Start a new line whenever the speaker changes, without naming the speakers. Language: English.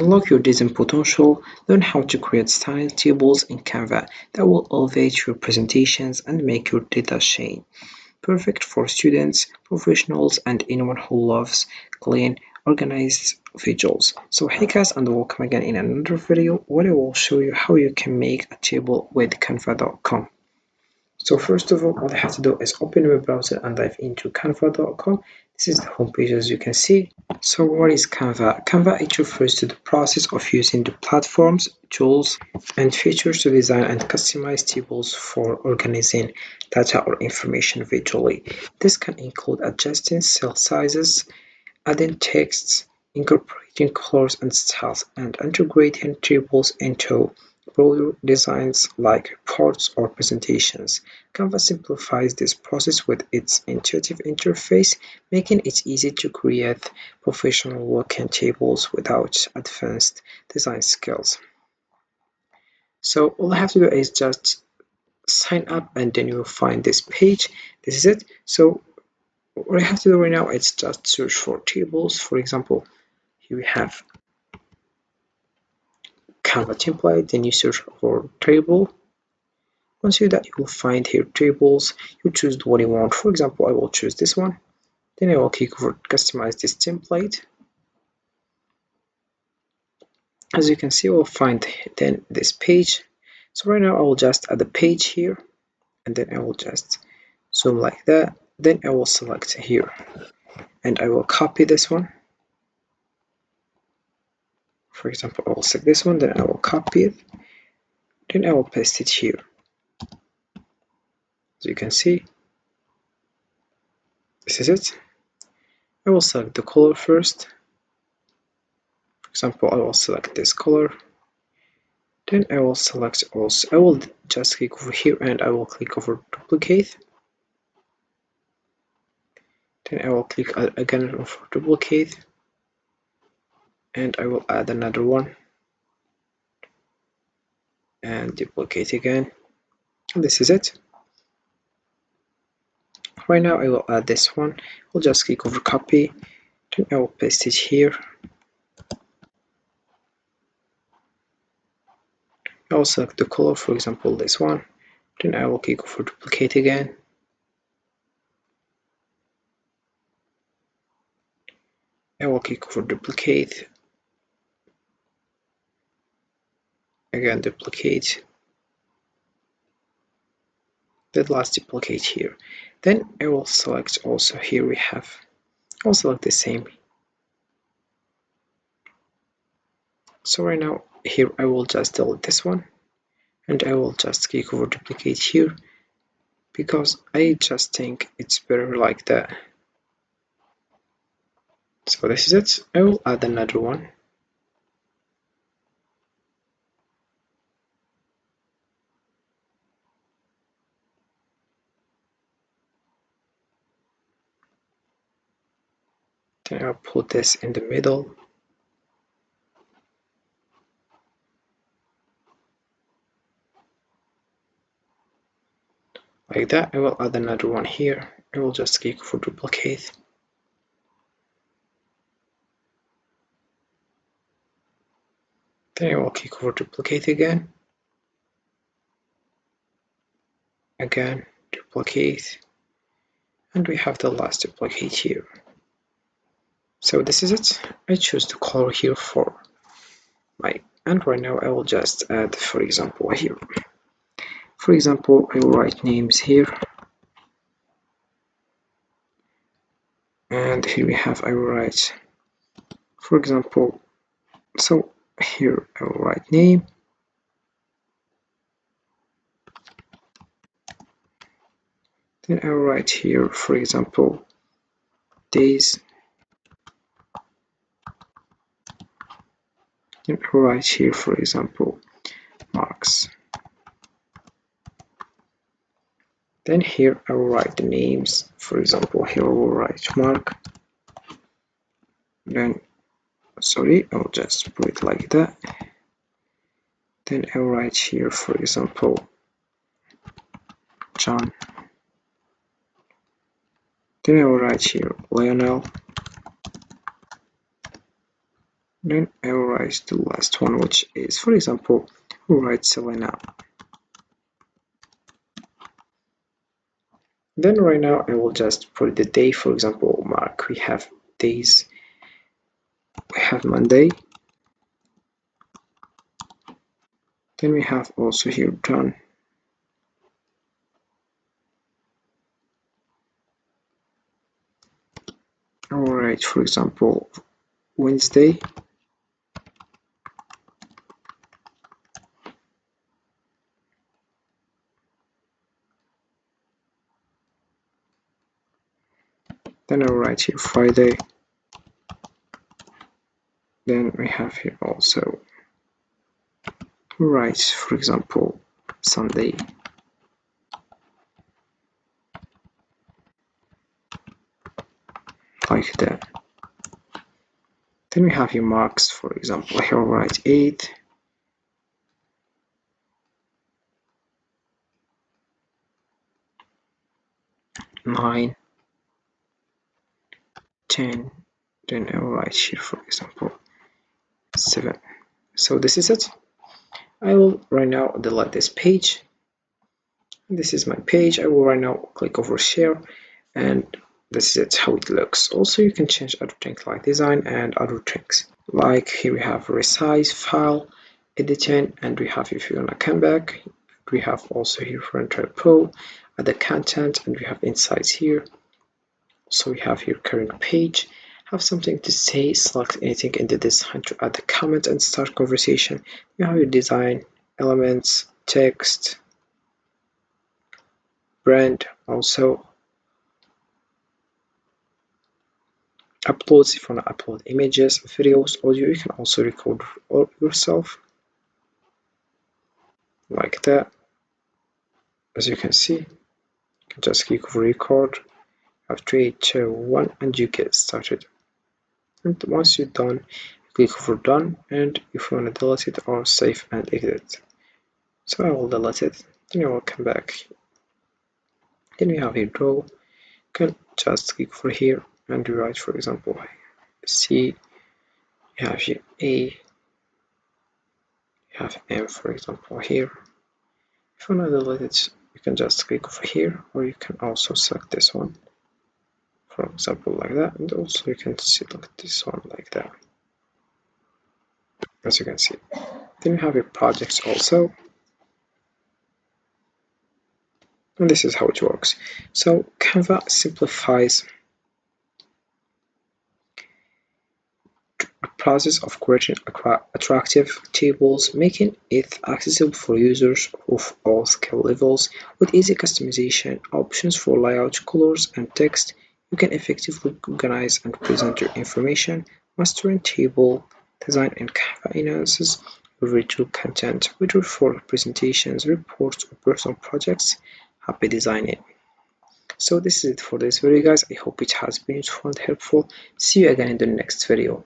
Unlock your design potential, learn how to create style tables in Canva that will elevate your presentations and make your data shine. Perfect for students, professionals, and anyone who loves clean, organized visuals. So hey guys, and welcome again in another video where I will show you how you can make a table with canva.com. So first of all I have to do is open my browser and dive into canva.com. This is the homepage as you can see. So what is Canva? Canva, it refers to the process of using the platforms, tools, and features to design and customize tables for organizing data or information visually. This can include adjusting cell sizes, adding texts, incorporating colors and styles, and integrating tables into broader designs like reports or presentations. Canva simplifies this process with its intuitive interface, making it easy to create professional-looking tables without advanced design skills. So all I have to do is just sign up and then you'll find this page. This is it. So what I have to do right now is just search for tables. For example, here we have Canva template, then you search for table. Once you do that, you will find here tables. You choose what you want. For example, I will choose this one. Then I will click over customize this template. As you can see, we'll find then this page. So right now I will just add a page here, and then I will just zoom like that. Then I will select here, and I will copy this one. For example, I will select this one, then I will copy it. Then I will paste it here. As you can see, this is it. I will select the color first. For example, I will select this color. Then I will select also, I will just click over here and I will click over duplicate. Then I will click again over duplicate. And I will add another one. And duplicate again. And this is it. Right now I will add this one. I'll just click over copy. Then I will paste it here. I will select the color, for example this one. Then I will click over duplicate again. I will click over duplicate. Again duplicate. The last duplicate here. Then I will select also here we have, I'll select the same. So right now here I will just delete this one and I will just click over duplicate here because I just think it's better like that. So this is it. I will add another one. Then I'll put this in the middle. Like that. I will add another one here. I will just click for duplicate. Then I will click over duplicate again. Again, duplicate. And we have the last duplicate here. So this is it. I choose the color here for my, and right now I will just add, for example, here. For example, I will write names here. And here we have, I will write, for example, so here I will write name. Then I will write here, for example, days. Then I will write here, for example, marks. Then here I will write the names. For example, here I will write Mark. Then, sorry, I'll just put it like that. Then I'll write here, for example, John. Then I will write here Lionel. Then I will write the last one, which is, for example, we'll write Selena. Then right now I will just put the day, for example, mark. We have days, we have Monday. Then we have also here done. I will write, for example, Wednesday. Then I will write here Friday. Then we have here also write, for example, Sunday. Like that. Then we have here marks, for example, here I'll write 8, 9, 10. Then I will write here, for example, 7. So this is it. I will right now delete this page. This is my page. I will right now click over share, and this is it, how it looks. Also, you can change other things like design and other things. Like here we have resize, file, editing, and we have, if you wanna come back, we have also here for enter pro, add the content, and we have insights here. So we have here current page. Have something to say, select anything in the design to add the comment and start conversation. You have your design, elements, text, brand, also uploads. If you want to upload images, videos, audio, you can also record all yourself like that. As you can see, you can just click over record. Have 3, 2, 1, and you get started. And once you're done, click over done, and if you want to delete it or save and exit. So I will delete it, then I will come back. Then we have here draw. You can just click over here and write, for example, C. You have here A. You have M, for example, here. If you want to delete it, you can just click over here, or you can also select this one, for example, like that, and also you can select this one like that, as you can see. Then you have your projects also, and this is how it works. So Canva simplifies the process of creating attractive tables, making it accessible for users of all skill levels. With easy customization, options for layout, colors, and text, you can effectively organize and present your information. Mastering table design in Canva enhances your visual content, whether for presentations, reports, or personal projects. Happy designing! So this is it for this video, guys. I hope it has been useful and helpful. See you again in the next video.